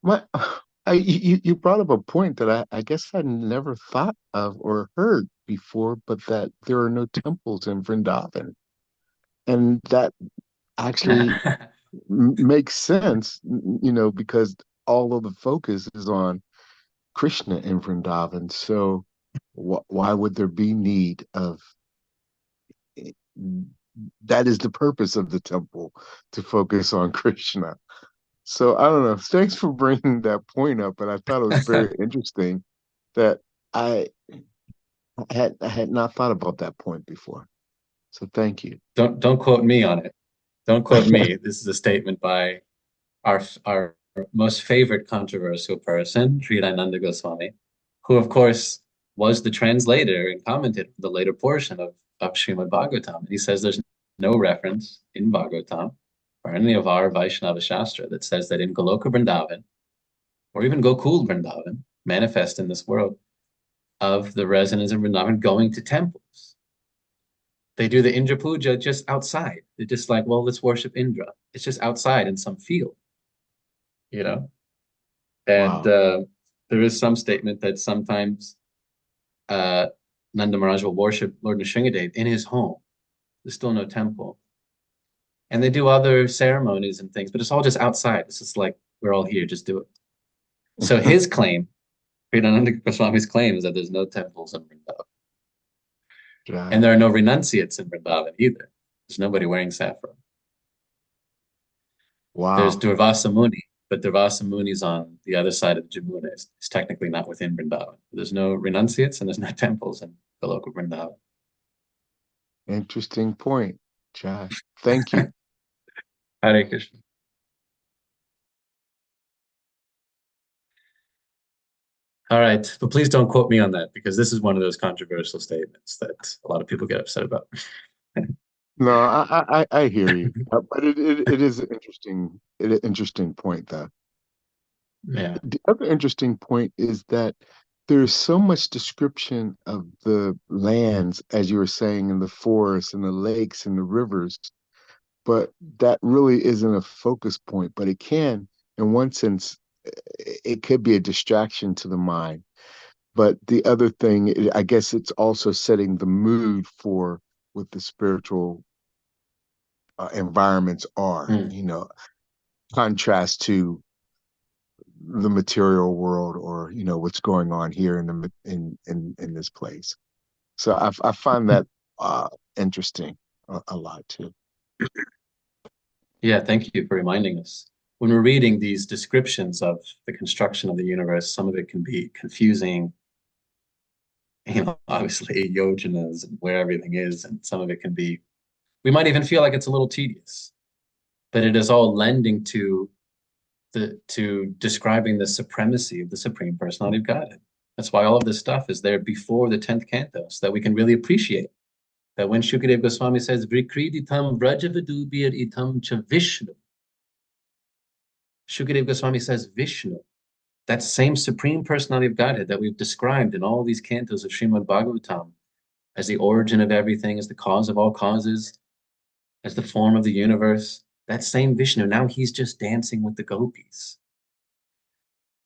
my, you brought up a point that I guess I never thought of or heard before, but that there are no temples in Vrindavan, and that actually Krishna. makes sense, because all of the focus is on Krishna in Vrindavan. So, why would there be need of that? Is the purpose of the temple to focus on Krishna? So I don't know. Thanks for bringing that point up, and I thought it was very interesting that I I had not thought about that point before. So thank you. Don't quote me on it. Don't quote me. This is a statement by our most favorite controversial person, Sri Nanda Goswami, who of course was the translator and commented the later portion of Srimad Bhagavatam. And he says there's no reference in Bhagavatam or any of our Vaishnava Shastra that says that in Goloka Vrindavan or even Gokul Vrindavan, manifest in this world, of the residents of Vrindavan going to temples. They do the Indra Puja just outside. They're just like, well, let's worship Indra. It's just outside in some field, you know? And Wow. there is some statement that sometimes uh, Nanda Maharaj will worship Lord Nrsingadev in his home. There's still no temple. And they do other ceremonies and things, but it's all just outside. It's just like, we're all here, just do it. So his claim, Srinanda Goswami's claim, is that there's no temples in Vrindavan. And Right. there are no renunciates in Vrindavan either. There's nobody wearing saffron. There's Wow. Durvasa Muni, but Durvasa Muni's on the other side of the Jamuna. It's technically not within Vrindavan. There's no renunciates and there's no temples in the local Vrindavan. Interesting point, Jai. Thank you. Hare Krishna. All right, but please don't quote me on that because this is one of those controversial statements that a lot of people get upset about. No, I hear you, but it is an interesting point, though. Yeah. The other interesting point is that there's so much description of the lands, as you were saying, in the forests and the lakes and the rivers, but that really isn't a focus point. But it can, in one sense, it could be a distraction to the mind. But the other thing, I guess it's also setting the mood for what the spiritual environments are, Mm. contrast to the material world or what's going on here in this place. So I find that uh interesting a lot too. Yeah, thank you for reminding us. When we're reading these descriptions of the construction of the universe, some of it can be confusing, obviously yojanas and where everything is, and some of it can be, we might even feel like it's a little tedious, but it is all lending to describing the supremacy of the Supreme Personality of Godhead. That's why all of this stuff is there before the 10th canto, so that we can really appreciate that when Shukadeva Goswami says, Vikriditam Vrajavadubir itam cha Vishnu, Shukadeva Goswami says Vishnu. That same Supreme Personality of Godhead that we've described in all these cantos of Srimad Bhagavatam as the origin of everything, as the cause of all causes, as the form of the universe. That same Vishnu, now he's just dancing with the gopis.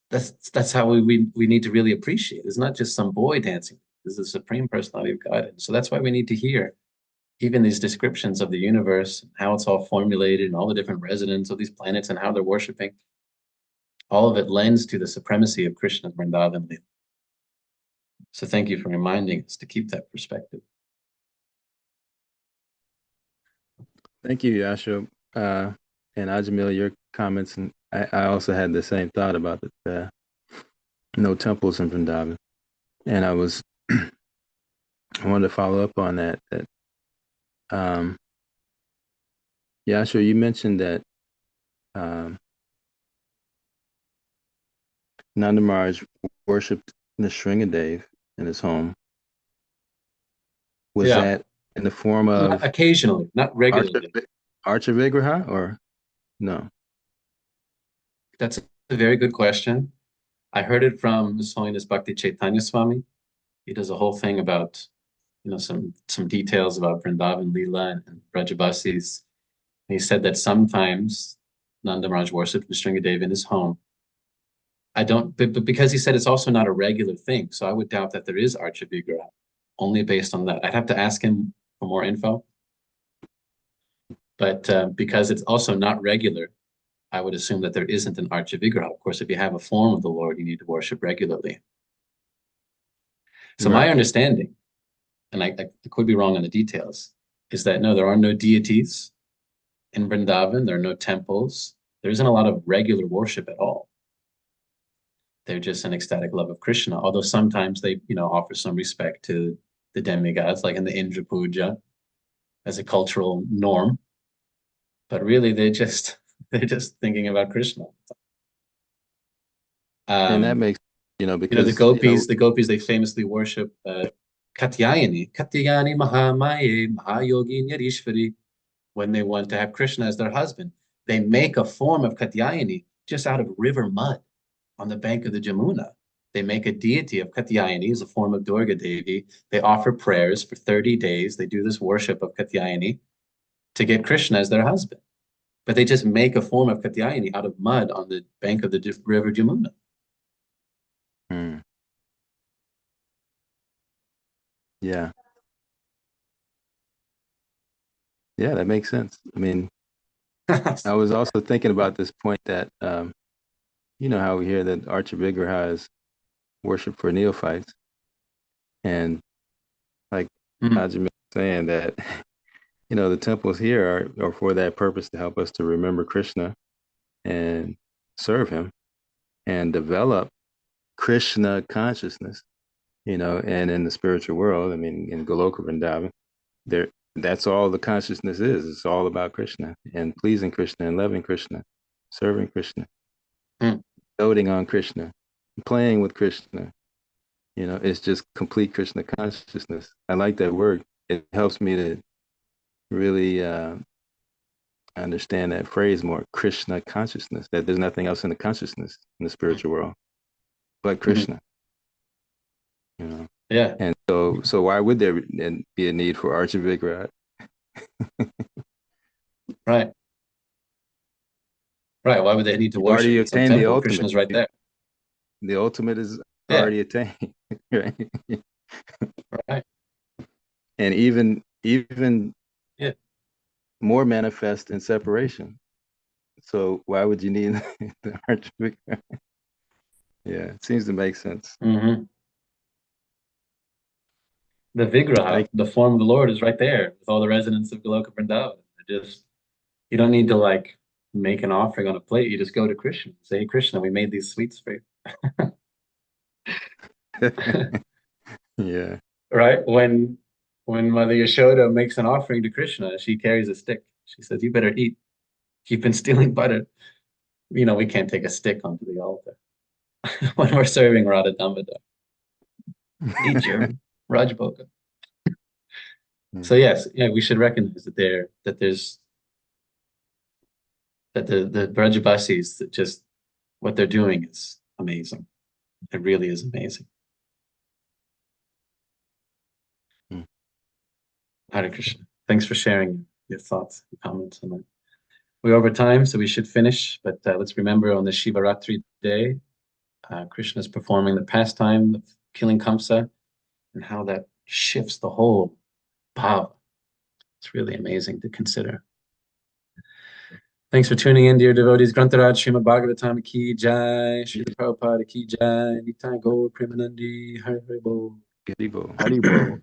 That's how we need to really appreciate. It's not just some boy dancing. This is the Supreme Personality of God. So that's why we need to hear even these descriptions of the universe, how it's all formulated, and all the different residents of these planets and how they're worshiping. All of it lends to the supremacy of Krishna's Vrindavan Leela. So thank you for reminding us to keep that perspective. Thank you, Yasha. And Ajamil, your comments, and I also had the same thought about the no temples in Vrindavan. And I wanted to follow up on that. Um, Yasha, you mentioned that um, Nanda Maharaj worshipped Nrsingadev in his home. Was Yeah, that in the form not of occasionally, not Archa, regularly. Archa Vigraha or no? That's a very good question. I heard it from His Holiness Bhakti Chaitanya Swami. He does a whole thing about, some details about Vrindavan Leela and Brajabasis. And he said that sometimes Nanda Maharaj worshipped Nrsingadev in his home. I don't, but because he said it's also not a regular thing, so I would doubt that there is Archa Vigraha, only based on that. I'd have to ask him for more info. But because it's also not regular, I would assume that there isn't an Archa Vigraha. Of course, if you have a form of the Lord, you need to worship regularly. So my Right. understanding, and I could be wrong on the details, is that no, there are no deities in Vrindavan. There are no temples. There isn't a lot of regular worship at all. They're just an ecstatic love of Krishna. Although sometimes they, offer some respect to the demigods, like in the Indra Puja, as a cultural norm. But really, they're just thinking about Krishna. And that makes, because, the gopis, they famously worship Katyayani Mahamaye Mahayogi Nyarishvari. When they want to have Krishna as their husband, they make a form of Katyayani just out of river mud on the bank of the Jamuna. They make a deity of Katyayani as a form of Durga Devi. They offer prayers for 30 days. They do this worship of Katyayani to get Krishna as their husband. But they just make a form of Katyayani out of mud on the bank of the river Jamuna. Yeah. Yeah, that makes sense. I mean, I was also thinking about this point that, how we hear that Archa Vigraha is worship for neophytes. And like Ajahn was saying that, the temples here are for that purpose, to help us to remember Krishna and serve him and develop Krishna consciousness, and in the spiritual world, I mean, in Goloka Vrindavan, that's all the consciousness is. It's all about Krishna and pleasing Krishna and loving Krishna, serving Krishna, doting on Krishna, playing with Krishna. It's just complete Krishna consciousness. I like that word. It helps me to really understand that phrase more, Krishna consciousness, that there's nothing else in the consciousness in the spiritual world but Krishna. Yeah. And so why would there be a need for Archa Vigraha? Right. Right. Why would they need to You've worship already in some attained the temple? ultimate. Krishna's right there. The ultimate is already attained. Right. Right. And even more manifest in separation. So why would you need the Archa Vigraha? Yeah, it seems to make sense. The Vigraha, the form of the Lord, is right there with all the residents of Goloka Vrindavan. You don't need to make an offering on a plate. You just go to Krishna. Say, hey, Krishna, we made these sweets for you. Yeah. Right? When Mother Yashoda makes an offering to Krishna, she carries a stick. She says, you better eat. You've been stealing butter. We can't take a stick onto the altar when we're serving Radha Damodar. Eat your Rajbhoga. So yes, we should recognize that the Brajabasis, that just what they're doing is amazing. It really is amazing. Hare Krishna. Thanks for sharing your thoughts and comments on that. We're over time, so we should finish. But let's remember on the Shivaratri day, Krishna is performing the pastime of killing Kamsa, and how that shifts the whole bhava. It's really amazing to consider. Thanks for tuning in, dear devotees. Grantaraj Srimad Bhagavatam ki jai, Srila Prabhupada ki jai, Nitai Gaur Premanandi, Hari Bol. Hari Bol. Hari Bol.